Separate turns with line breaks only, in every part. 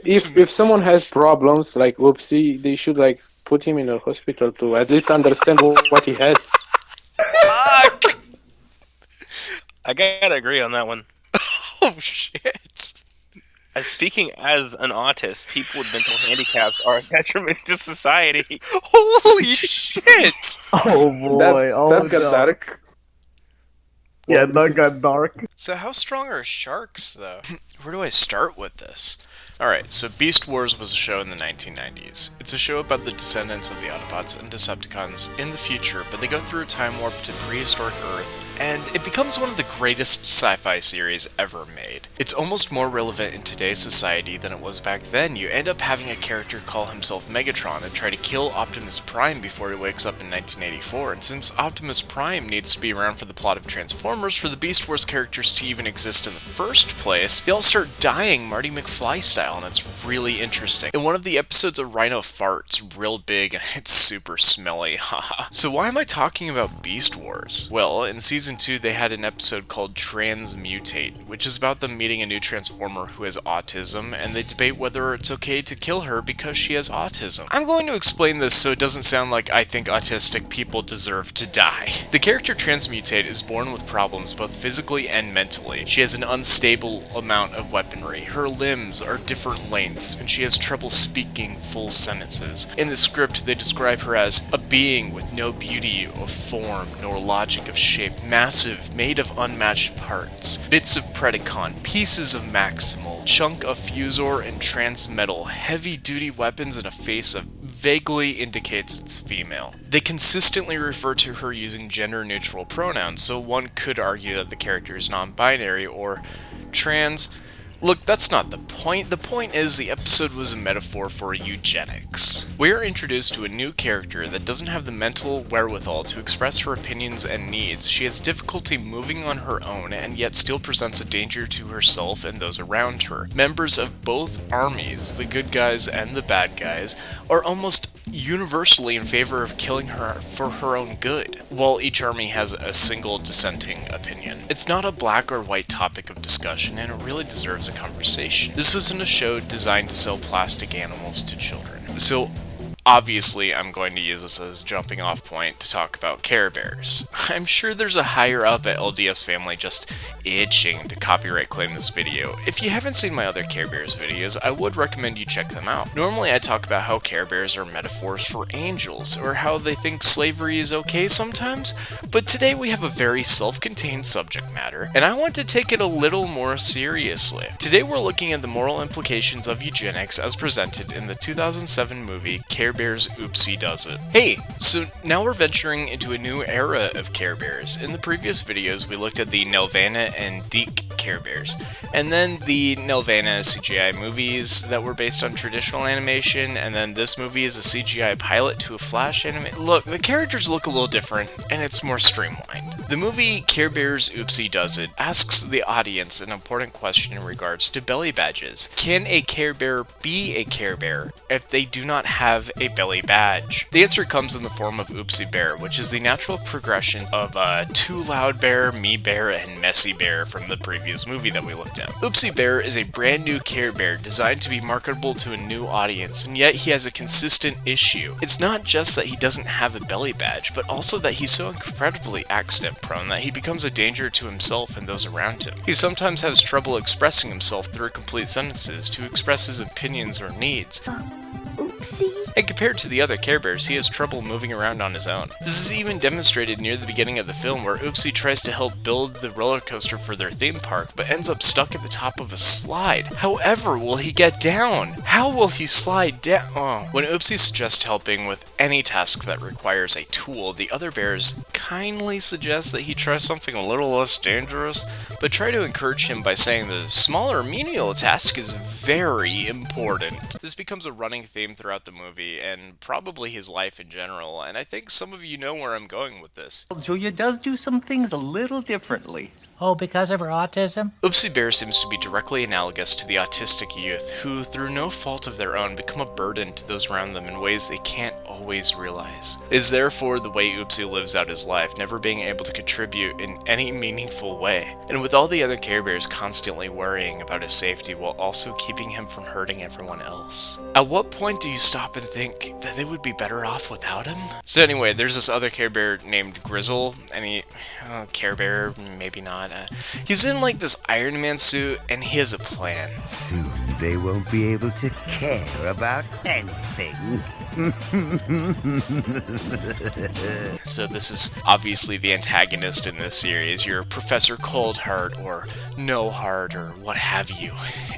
if someone has problems like Oopsy, they should like put him in a hospital to at least understand what he has.
Fuck!
I gotta agree on that one.
Oh shit!
Speaking as an autist, people with mental handicaps are a detriment to society.
Holy shit!
Oh boy,
That got dark.
Yeah,
Well,
that
this is-
got dark.
So how strong are sharks, though? Where do I start with this? Alright, so Beast Wars was a show in the 1990s. It's a show about the descendants of the Autobots and Decepticons in the future, but they go through a time warp to prehistoric Earth, and it becomes one of the greatest sci-fi series ever made. It's almost more relevant in today's society than it was back then. You end up having a character call himself Megatron and try to kill Optimus Prime before he wakes up in 1984, and since Optimus Prime needs to be around for the plot of Transformers for the Beast Wars characters to even exist in the first place, they all start dying Marty McFly style, and it's really interesting. In one of the episodes, a rhino farts real big and it's super smelly, haha. So why am I talking about Beast Wars? Well, in season 2 they had an episode called Transmutate, which is about them meeting a new Transformer who has autism, and they debate whether it's okay to kill her because she has autism. I'm going to explain this so it doesn't sound like I think autistic people deserve to die. The character Transmutate is born with problems both physically and mentally. She has an unstable amount of weaponry, her limbs are different lengths, and she has trouble speaking full sentences. In the script, they describe her as a being with no beauty of form nor logic of shape, massive, made of unmatched parts, bits of Predacon, pieces of Maximal, chunk of Fusor and Transmetal, heavy-duty weapons, and a face that vaguely indicates it's female. They consistently refer to her using gender-neutral pronouns, so one could argue that the character is non-binary or trans. Look, that's not the point. The point is the episode was a metaphor for eugenics. We're introduced to a new character that doesn't have the mental wherewithal to express her opinions and needs. She has difficulty moving on her own and yet still presents a danger to herself and those around her. Members of both armies, the good guys and the bad guys, are almost universally in favor of killing her for her own good, while each army has a single dissenting opinion. It's not a black or white topic of discussion, and it really deserves a conversation. This wasn't a show designed to sell plastic animals to children. So obviously, I'm going to use this as a jumping off point to talk about Care Bears. I'm sure there's a higher up at LDS Family just itching to copyright claim this video. If you haven't seen my other Care Bears videos, I would recommend you check them out. Normally I talk about how Care Bears are metaphors for angels, or how they think slavery is okay sometimes, but today we have a very self-contained subject matter, and I want to take it a little more seriously. Today we're looking at the moral implications of eugenics as presented in the 2007 movie Care Bears Oopsy Does It. Hey, so now we're venturing into a new era of Care Bears. In the previous videos we looked at the Nelvana and Deke Care Bears, and then the Nelvana CGI movies that were based on traditional animation, and then this movie is a CGI pilot to a Flash anime. Look, the characters look a little different, and it's more streamlined. The movie Care Bears Oopsy Does It asks the audience an important question in regards to belly badges. Can a Care Bear be a Care Bear if they do not have a belly badge? The answer comes in the form of Oopsy Bear, which is the natural progression of Too Loud Bear, Me Bear, and Messy Bear from the previous movie that we looked at. Oopsy Bear is a brand new Care Bear designed to be marketable to a new audience, and yet he has a consistent issue. It's not just that he doesn't have a belly badge, but also that he's so incredibly accident prone that he becomes a danger to himself and those around him. He sometimes has trouble expressing himself through complete sentences to express his opinions or needs.
Oopsie.
And compared to the other Care Bears, he has trouble moving around on his own. This is even demonstrated near the beginning of the film, where Oopsy tries to help build the roller coaster for their theme park, but ends up stuck at the top of a slide. However, will he get down? How will he slide down? Oh. When Oopsy suggests helping with any task that requires a tool, the other bears kindly suggest that he try something a little less dangerous, but try to encourage him by saying the smaller menial task is very important. This becomes a running theme throughout the movie, and probably his life in general, and I think some of you know where I'm going with this.
Julia does do some things a little differently.
Oh, because of her autism?
Oopsy Bear seems to be directly analogous to the autistic youth who, through no fault of their own, become a burden to those around them in ways they can't always realize. It is therefore the way Oopsy lives out his life, never being able to contribute in any meaningful way. And with all the other Care Bears constantly worrying about his safety while also keeping him from hurting everyone else. At what point do you stop and think that they would be better off without him? So anyway, there's this other Care Bear named Grizzle, and Care Bear, maybe not. He's in like this Iron Man suit, and he has a plan.
Soon they won't be able to care about anything.
So this is obviously the antagonist in this series, your Professor Coldheart or No Heart or what have you.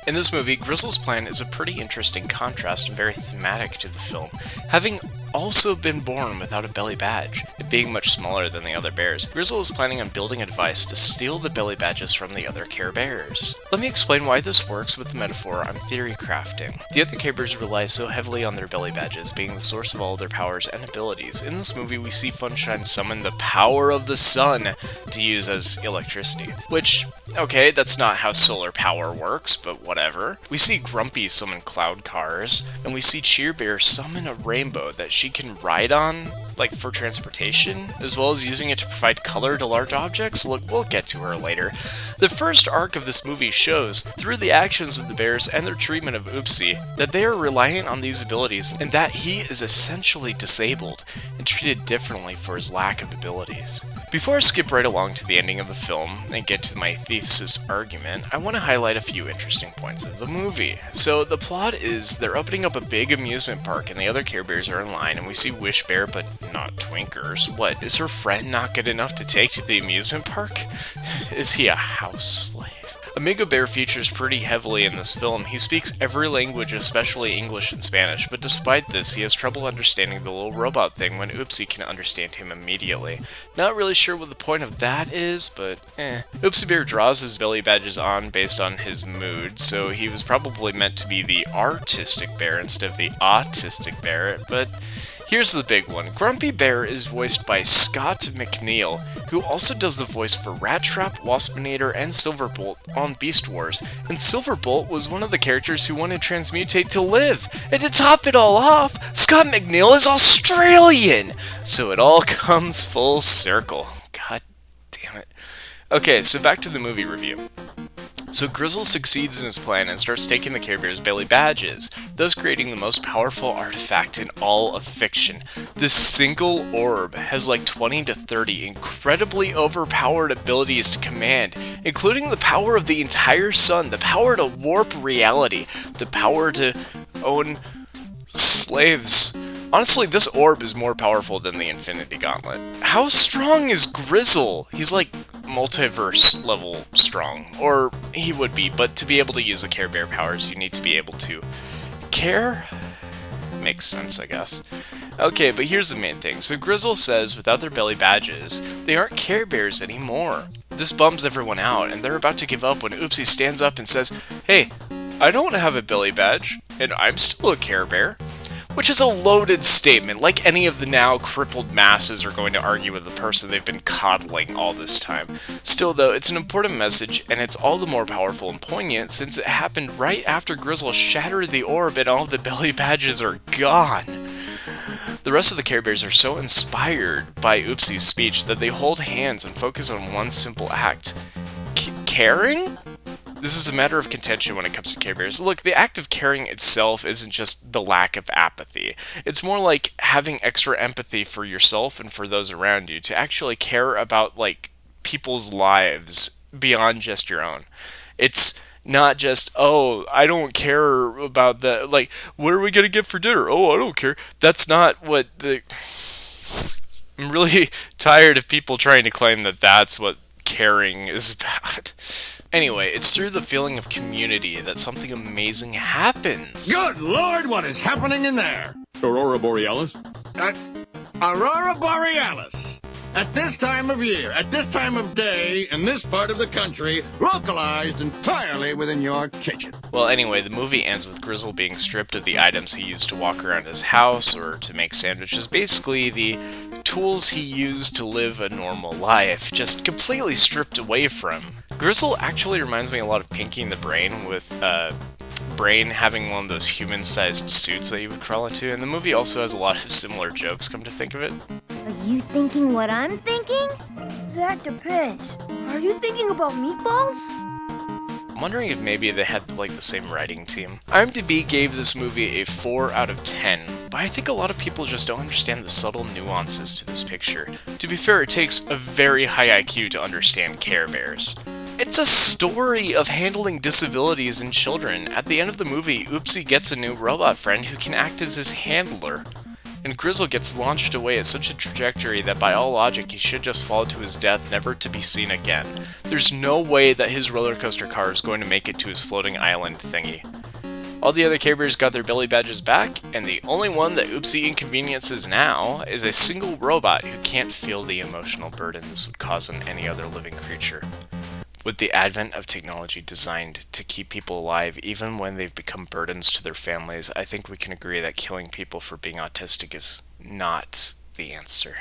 In this movie, Grizzle's plan is a pretty interesting contrast and very thematic to the film, having also been born without a belly badge, it being much smaller than the other bears. Grizzle is planning on building a device to steal the belly badges from the other Care Bears. Let me explain why this works with the metaphor I'm theory crafting. The other Care Bears rely so heavily on their belly badges being the source of all their powers and abilities. In this movie, we see Funshine summon the power of the sun to use as electricity, which, okay, that's not how solar power works, but whatever. We see Grumpy summon cloud cars, and we see Cheer Bear summon a rainbow that she can ride on, like for transportation, as well as using it to provide color to large objects. Look, we'll get to her later. The first arc of this movie shows, through the actions of the bears and their treatment of Oopsy, that they are reliant on these abilities and that he is essentially disabled and treated differently for his lack of abilities. Before I skip right along to the ending of the film and get to my thesis argument, I want to highlight a few interesting points of the movie. So the plot is they're opening up a big amusement park and the other Care Bears are in line, and we see Wish Bear but not Twinkers. What, is her friend not good enough to take to the amusement park? Is he a house slave? Amigo Bear features pretty heavily in this film. He speaks every language, especially English and Spanish, but despite this, he has trouble understanding the little robot thing when Oopsy can understand him immediately. Not really sure what the point of that is, but Oopsy Bear draws his belly badges on based on his mood, so he was probably meant to be the artistic bear instead of the autistic bear, but here's the big one. Grumpy Bear is voiced by Scott McNeil, who also does the voice for Rat Trap, Waspinator, and Silverbolt on Beast Wars, and Silverbolt was one of the characters who wanted Transmutate to live. And to top it all off, Scott McNeil is Australian! So it all comes full circle. God damn it. Okay, so back to the movie review. So Grizzle succeeds in his plan and starts taking the Care Bears' belly badges, thus creating the most powerful artifact in all of fiction. This single orb has like 20 to 30 incredibly overpowered abilities to command, including the power of the entire sun, the power to warp reality, the power to own slaves. Honestly, this orb is more powerful than the Infinity Gauntlet. How strong is Grizzle? He's like multiverse level strong, or he would be, but to be able to use the Care Bear powers, you need to be able to care? Makes sense, I guess. Okay, but here's the main thing. So Grizzle says without their belly badges, they aren't Care Bears anymore. This bums everyone out, and they're about to give up when Oopsy stands up and says, "Hey, I don't have a belly badge, and I'm still a Care Bear." Which is a loaded statement, like any of the now crippled masses are going to argue with the person they've been coddling all this time. Still though, it's an important message, and it's all the more powerful and poignant since it happened right after Grizzle shattered the orb and all of the belly badges are gone. The rest of the Care Bears are so inspired by Oopsy's speech that they hold hands and focus on one simple act. Caring? This is a matter of contention when it comes to Care Bears. Look, the act of caring itself isn't just the lack of apathy. It's more like having extra empathy for yourself and for those around you, to actually care about, like, people's lives beyond just your own. It's not just, oh, I don't care about the, like, what are we gonna get for dinner? Oh, I don't care. That's not what the... I'm really tired of people trying to claim that that's what caring is about. Anyway, it's through the feeling of community that something amazing happens.
Good Lord, what is happening in there?
Aurora Borealis?
Aurora Borealis. At this time of year, at this time of day, in this part of the country, localized entirely within your kitchen.
Well, anyway, the movie ends with Grizzle being stripped of the items he used to walk around his house or to make sandwiches. Basically, the tools he used to live a normal life, just completely stripped away from. Grizzle actually reminds me a lot of Pinky and the Brain with brain having one of those human-sized suits that you would crawl into, and the movie also has a lot of similar jokes, come to think of it.
Are you thinking what I'm thinking?
That depends. Are you thinking about meatballs?
I'm wondering if maybe they had like the same writing team. IMDb gave this movie a 4 out of 10, but I think a lot of people just don't understand the subtle nuances to this picture. To be fair, it takes a very high IQ to understand Care Bears. It's a story of handling disabilities in children. At the end of the movie, Oopsy gets a new robot friend who can act as his handler. And Grizzle gets launched away at such a trajectory that by all logic he should just fall to his death, never to be seen again. There's no way that his roller coaster car is going to make it to his floating island thingy. All the other Care Bears got their belly badges back, and the only one that Oopsy inconveniences now is a single robot who can't feel the emotional burden this would cause on any other living creature. With the advent of technology designed to keep people alive even when they've become burdens to their families, I think we can agree that killing people for being autistic is not the answer.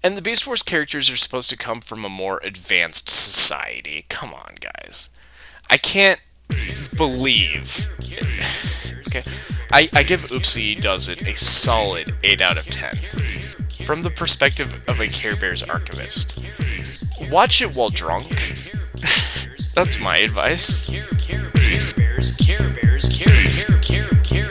And the Beast Wars characters are supposed to come from a more advanced society. Come on, guys. I can't believe... Okay, I give Oopsie Does It a solid 8 out of 10. From the perspective of a Care Bears archivist. Watch it while drunk. That's my advice. Care Bears, Care Bears, Care Bears, Care Bears, Care Bears.